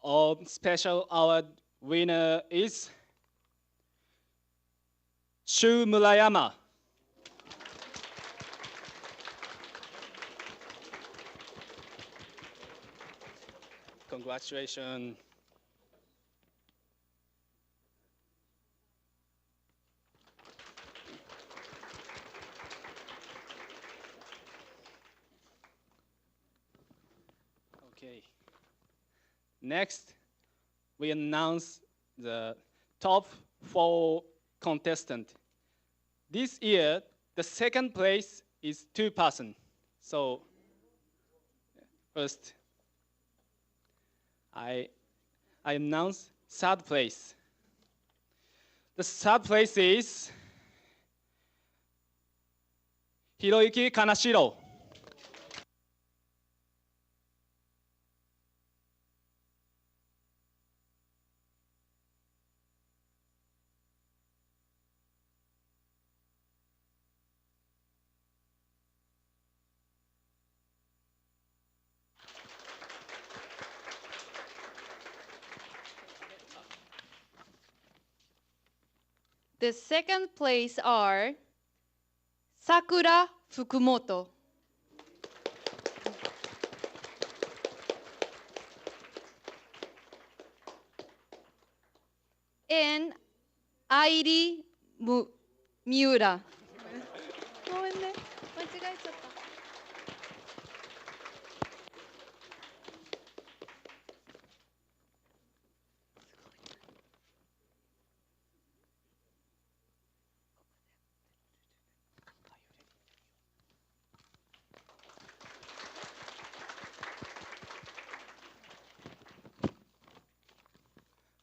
of special award winner is Shu Murayama. Congratulations. Okay. Next, we announce the top 4 contestants. This year, the second place is 2-person. So, first, I announce third place. The third place is Hiroyuki Kanashiro. The second place are Sakura Fukumoto. And Airi Miura. ごめんね、間違えちゃった。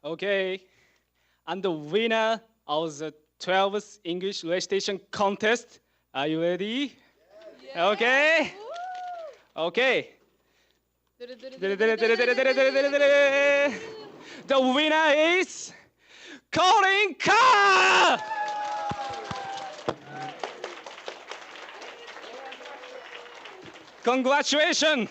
Okay, and the winner of the 12th English recitation contest. Are you ready? Yeah. Okay. Okay. The winner is Colin Carr. Congratulations.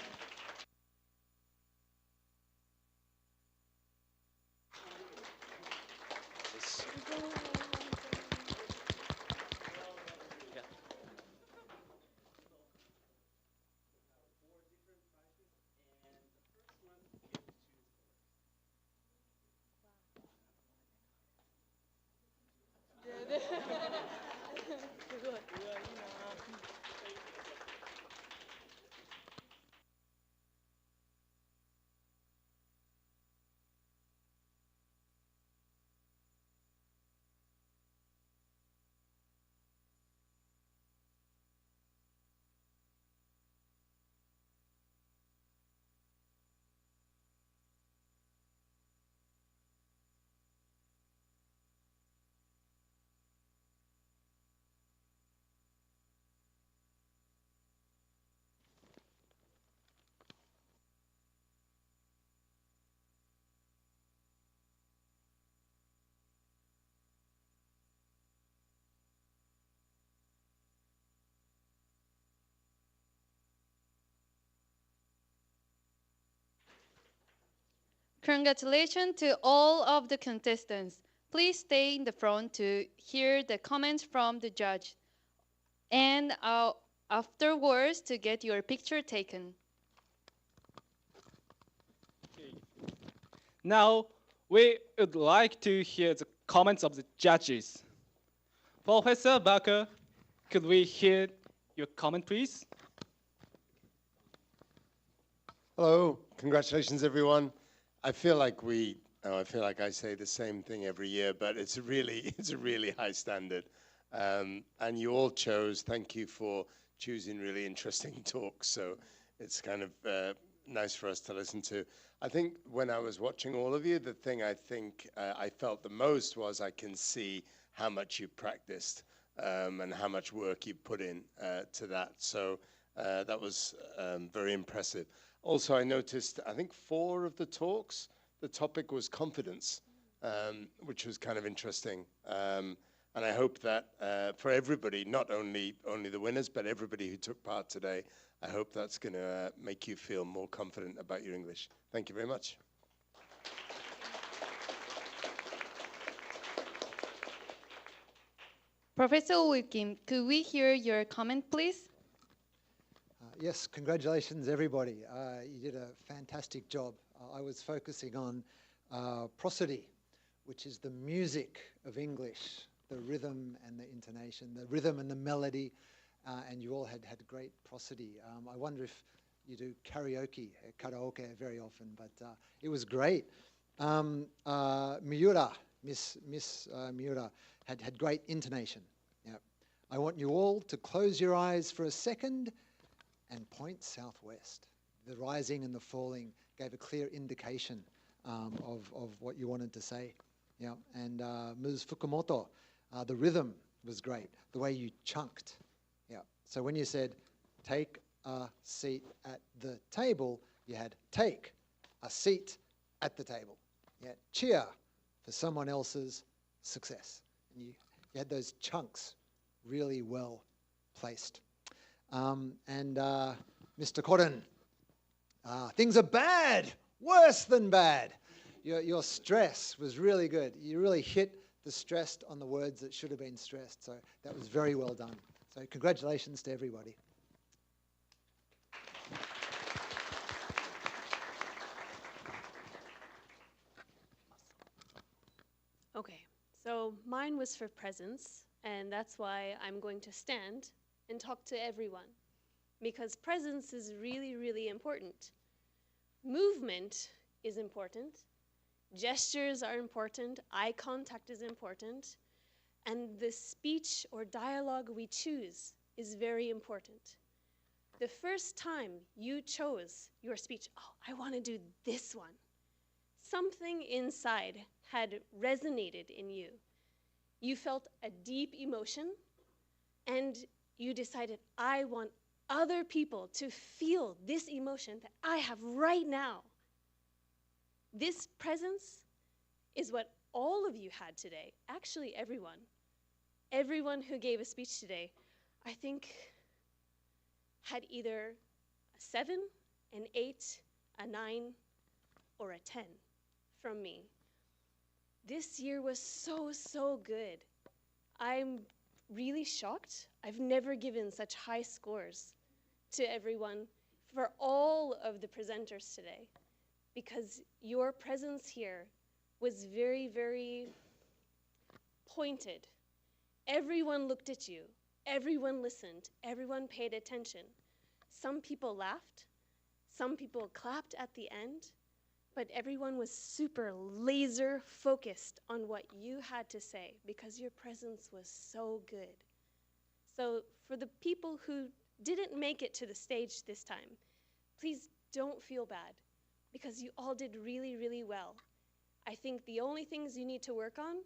Congratulations to all of the contestants. Please stay in the front to hear the comments from the judge and afterwards to get your picture taken. Now, we would like to hear the comments of the judges. Professor Barker, could we hear your comment, please? Hello, congratulations, everyone. I feel like I say the same thing every year, but it's a really high standard. And you all chose, thank you for choosing really interesting talks. So it's kind of nice for us to listen to. I think when I was watching all of you, the thing I think I felt the most was I can see how much you practiced and how much work you put in to that. So that was very impressive. Also, I noticed, I think 4 of the talks, the topic was confidence, which was kind of interesting. And I hope that for everybody, not only the winners, but everybody who took part today, I hope that's going to make you feel more confident about your English. Thank you very much. Professor Wilkin, could we hear your comment, please? Yes, congratulations, everybody. You did a fantastic job. I was focusing on prosody, which is the music of English, the rhythm and the intonation, the rhythm and the melody, and you all had great prosody. I wonder if you do karaoke very often, but it was great. Miura, Miss Miura, had great intonation. Yep. I want you all to close your eyes for a second and point southwest. The rising and the falling gave a clear indication of what you wanted to say. Yeah. And Ms. Fukumoto, the rhythm was great, the way you chunked. Yeah. So when you said, take a seat at the table, you had take a seat at the table. Yeah. Cheer for someone else's success. And you had those chunks really well placed. Mr. Cotton, things are bad, worse than bad. Your stress was really good. You really hit the stress on the words that should have been stressed. So that was very well done. So congratulations to everybody. Okay, so mine was for presence, and that's why I'm going to stand and talk to everyone, because presence is really, really important. Movement is important. Gestures are important. Eye contact is important. And the speech or dialogue we choose is very important. The first time you chose your speech, oh, I want to do this one, something inside had resonated in you. You felt a deep emotion, and you decided, I want other people to feel this emotion that I have right now. This presence is what all of you had today. Actually, everyone. Everyone who gave a speech today, I think, had either a 7, an 8, a 9, or a 10 from me. This year was so, so good. I'm really shocked. I've never given such high scores to everyone for all of the presenters today, because your presence here was very, very pointed Everyone looked at you. Everyone listened. Everyone paid attention. Some people laughed. Some people clapped at the end. But everyone was super laser focused on what you had to say because your presence was so good. So for the people who didn't make it to the stage this time, please don't feel bad because you all did really, really well. I think the only things you need to work on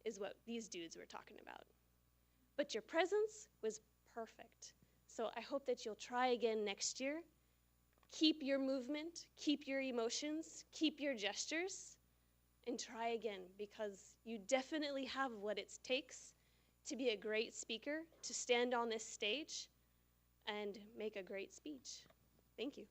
is what these dudes were talking about. But your presence was perfect. So I hope that you'll try again next year. Keep your movement, keep your emotions, keep your gestures, and try again because you definitely have what it takes to be a great speaker, to stand on this stage, and make a great speech. Thank you.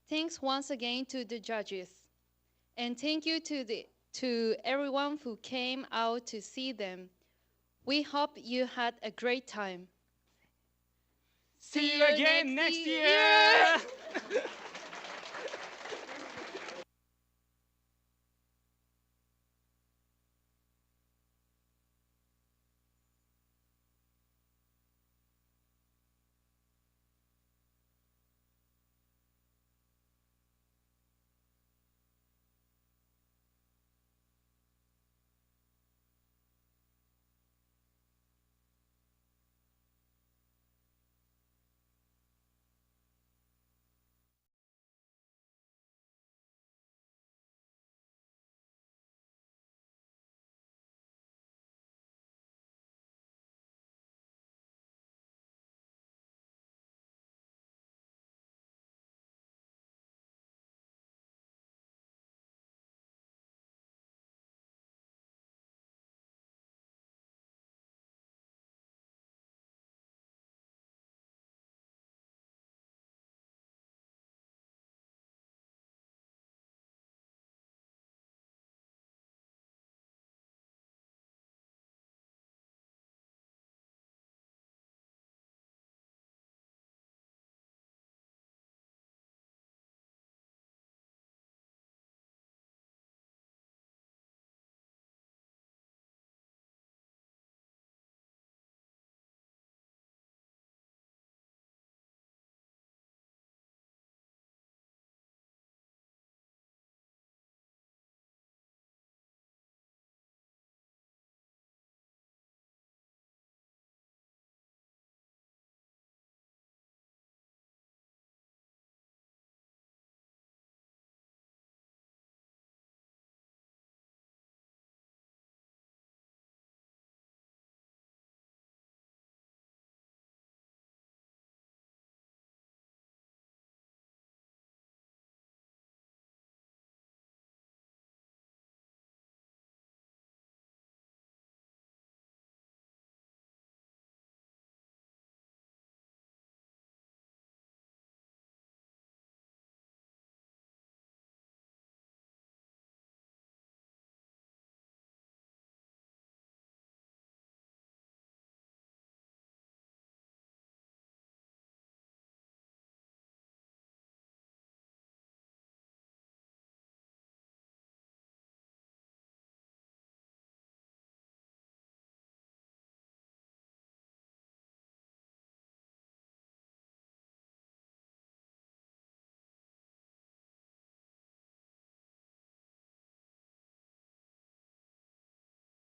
Thanks once again to the judges. And thank you to everyone who came out to see them. We hope you had a great time. See you again next year!